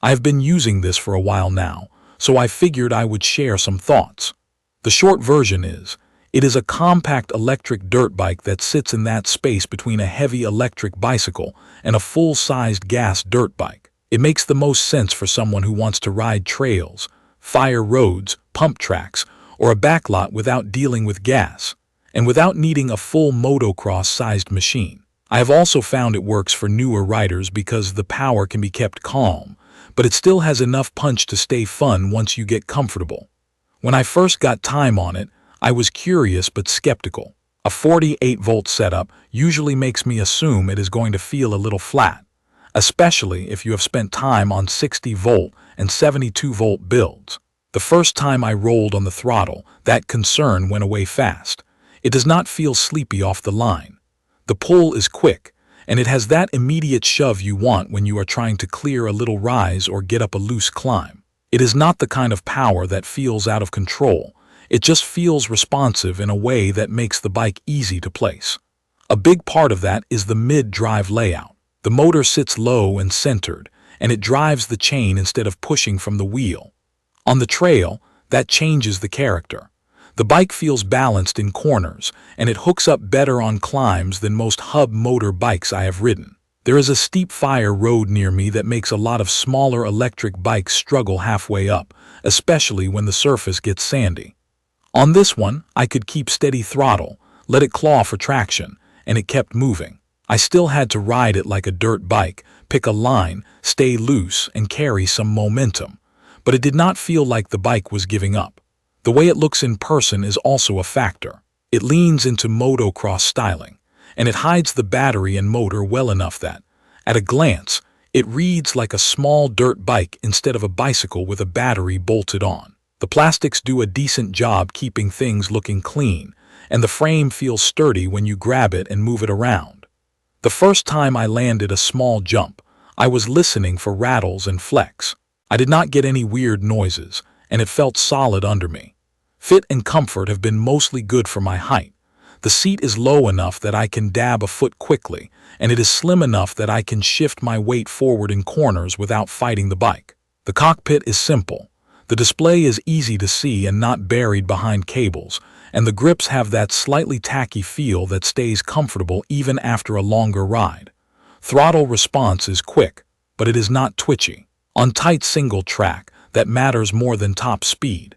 I have been using this for a while now, so I figured I would share some thoughts. The short version is, it is a compact electric dirt bike that sits in that space between a heavy electric bicycle and a full-sized gas dirt bike. It makes the most sense for someone who wants to ride trails, fire roads, pump tracks, or a backlot without dealing with gas, and without needing a full motocross-sized machine. I have also found it works for newer riders because the power can be kept calm, but it still has enough punch to stay fun once you get comfortable. When I first got time on it, I was curious but skeptical. A 48-volt setup usually makes me assume it is going to feel a little flat, especially if you have spent time on 60-volt and 72-volt builds. The first time I rolled on the throttle, that concern went away fast. It does not feel sleepy off the line. The pull is quick, and it has that immediate shove you want when you are trying to clear a little rise or get up a loose climb. It is not the kind of power that feels out of control. It just feels responsive in a way that makes the bike easy to place. A big part of that is the mid-drive layout. The motor sits low and centered, and it drives the chain instead of pushing from the wheel. On the trail, that changes the character. The bike feels balanced in corners, and it hooks up better on climbs than most hub motor bikes I have ridden. There is a steep fire road near me that makes a lot of smaller electric bikes struggle halfway up, especially when the surface gets sandy. On this one, I could keep steady throttle, let it claw for traction, and it kept moving. I still had to ride it like a dirt bike, pick a line, stay loose, and carry some momentum. But it did not feel like the bike was giving up. The way it looks in person is also a factor. It leans into motocross styling, and it hides the battery and motor well enough that, at a glance, it reads like a small dirt bike instead of a bicycle with a battery bolted on. The plastics do a decent job keeping things looking clean, and the frame feels sturdy when you grab it and move it around. The first time I landed a small jump, I was listening for rattles and flecks. I did not get any weird noises, and it felt solid under me. Fit and comfort have been mostly good for my height. The seat is low enough that I can dab a foot quickly, and it is slim enough that I can shift my weight forward in corners without fighting the bike. The cockpit is simple. The display is easy to see and not buried behind cables, and the grips have that slightly tacky feel that stays comfortable even after a longer ride. Throttle response is quick, but it is not twitchy. On tight single track, that matters more than top speed.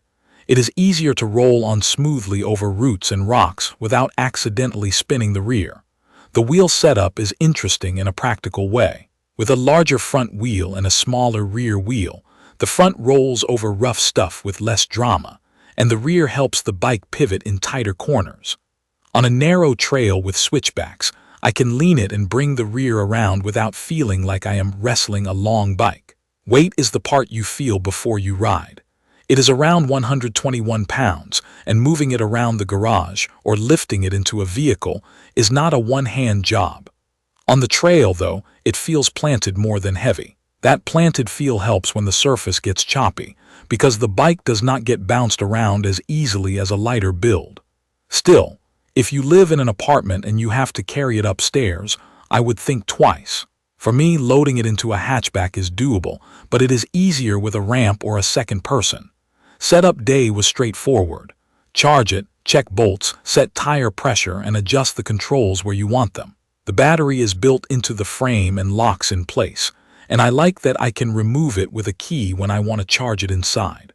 It is easier to roll on smoothly over roots and rocks without accidentally spinning the rear. The wheel setup is interesting in a practical way. With a larger front wheel and a smaller rear wheel, the front rolls over rough stuff with less drama, and the rear helps the bike pivot in tighter corners. On a narrow trail with switchbacks, I can lean it and bring the rear around without feeling like I am wrestling a long bike. Weight is the part you feel before you ride. It is around 121 pounds, and moving it around the garage or lifting it into a vehicle is not a one-hand job. On the trail, though, it feels planted more than heavy. That planted feel helps when the surface gets choppy, because the bike does not get bounced around as easily as a lighter build. Still, if you live in an apartment and you have to carry it upstairs, I would think twice. For me, loading it into a hatchback is doable, but it is easier with a ramp or a second person. Setup day was straightforward. Charge it, check bolts, set tire pressure, and adjust the controls where you want them. The battery is built into the frame and locks in place, and I like that I can remove it with a key when I want to charge it inside.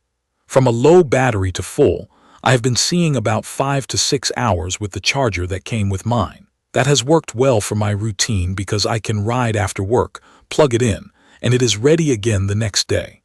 From a low battery to full, I have been seeing about 5 to 6 hours with the charger that came with mine. That has worked well for my routine because I can ride after work, plug it in, and it is ready again the next day.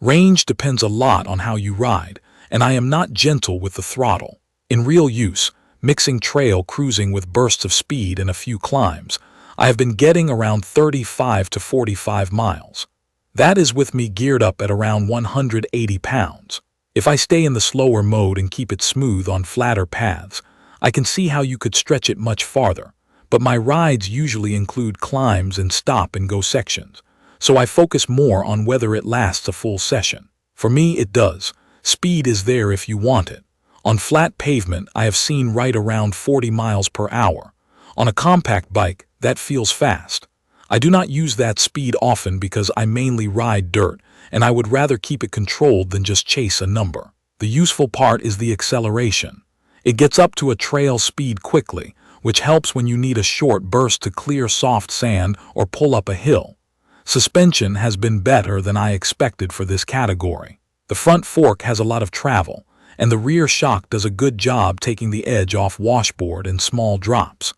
Range depends a lot on how you ride, and I am not gentle with the throttle. In real use, mixing trail cruising with bursts of speed and a few climbs, I have been getting around 35 to 45 miles. That is with me geared up at around 180 pounds. If I stay in the slower mode and keep it smooth on flatter paths, I can see how you could stretch it much farther, but my rides usually include climbs and stop-and-go sections, so I focus more on whether it lasts a full session. For me, it does. Speed is there if you want it. On flat pavement, I have seen right around 40 miles per hour. On a compact bike, that feels fast. I do not use that speed often because I mainly ride dirt, and I would rather keep it controlled than just chase a number. The useful part is the acceleration. It gets up to a trail speed quickly, which helps when you need a short burst to clear soft sand or pull up a hill. Suspension has been better than I expected for this category. The front fork has a lot of travel, and the rear shock does a good job taking the edge off washboard in small drops.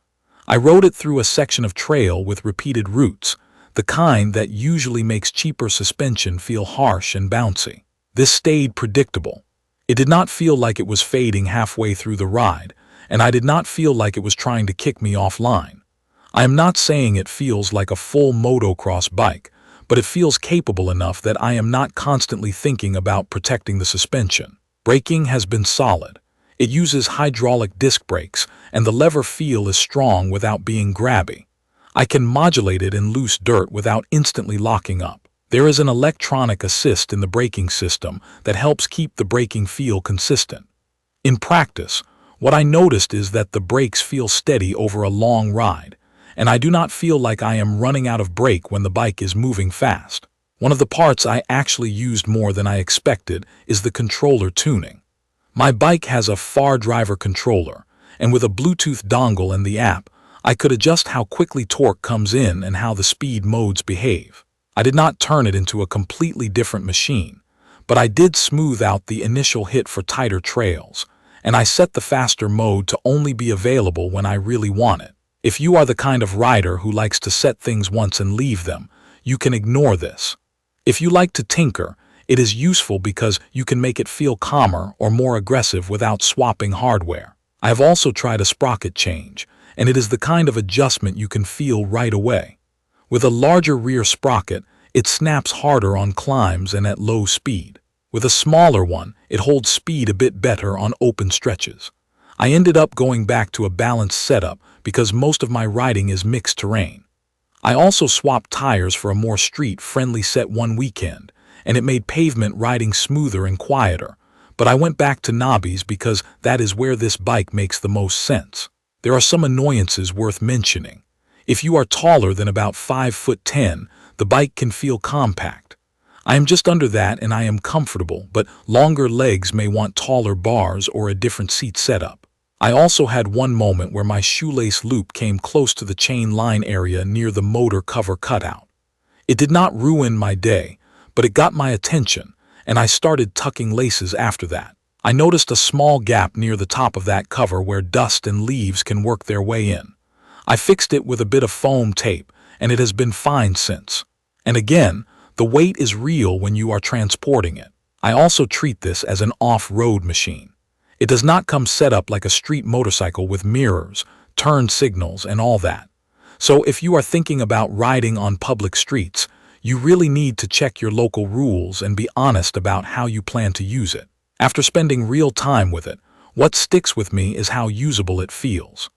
I rode it through a section of trail with repeated routes, the kind that usually makes cheaper suspension feel harsh and bouncy. This stayed predictable. It did not feel like it was fading halfway through the ride, and I did not feel like it was trying to kick me offline. I am not saying it feels like a full motocross bike, but it feels capable enough that I am not constantly thinking about protecting the suspension. Braking has been solid. It uses hydraulic disc brakes, and the lever feel is strong without being grabby. I can modulate it in loose dirt without instantly locking up. There is an electronic assist in the braking system that helps keep the braking feel consistent. In practice, what I noticed is that the brakes feel steady over a long ride, and I do not feel like I am running out of brake when the bike is moving fast. One of the parts I actually used more than I expected is the controller tuning. My bike has a far driver controller, and with a Bluetooth dongle and the app, I could adjust how quickly torque comes in and how the speed modes behave. I did not turn it into a completely different machine, but I did smooth out the initial hit for tighter trails, and I set the faster mode to only be available when I really want it. If you are the kind of rider who likes to set things once and leave them, you can ignore this. If you like to tinker, it is useful because you can make it feel calmer or more aggressive without swapping hardware. I have also tried a sprocket change, and it is the kind of adjustment you can feel right away. With a larger rear sprocket, it snaps harder on climbs and at low speed. With a smaller one, it holds speed a bit better on open stretches. I ended up going back to a balanced setup because most of my riding is mixed terrain. I also swapped tires for a more street-friendly set one weekend, and it made pavement riding smoother and quieter, but I went back to knobbies because that is where this bike makes the most sense. There are some annoyances worth mentioning. If you are taller than about 5'10", the bike can feel compact. I am just under that and I am comfortable, but longer legs may want taller bars or a different seat setup. I also had one moment where my shoelace loop came close to the chain line area near the motor cover cutout. It did not ruin my day, but it got my attention, and I started tucking laces after that. I noticed a small gap near the top of that cover where dust and leaves can work their way in. I fixed it with a bit of foam tape, and it has been fine since. And again, the weight is real when you are transporting it. I also treat this as an off-road machine. It does not come set up like a street motorcycle with mirrors, turn signals, and all that. So if you are thinking about riding on public streets, you really need to check your local rules and be honest about how you plan to use it. After spending real time with it, what sticks with me is how usable it feels.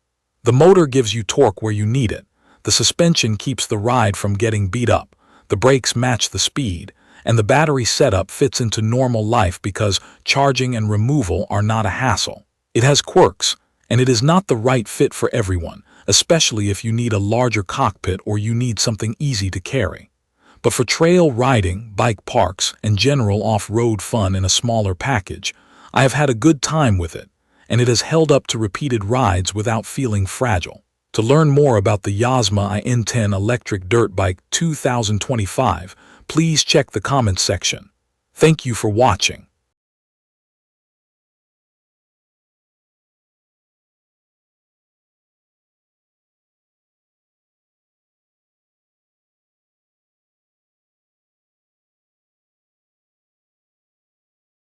The motor gives you torque where you need it, the suspension keeps the ride from getting beat up, the brakes match the speed, and the battery setup fits into normal life because charging and removal are not a hassle. It has quirks, and it is not the right fit for everyone, especially if you need a larger cockpit or you need something easy to carry. But for trail riding, bike parks, and general off-road fun in a smaller package, I have had a good time with it, and it has held up to repeated rides without feeling fragile. To learn more about the Yozma IN10 electric dirt bike 2025, please check the comments section. Thank you for watching.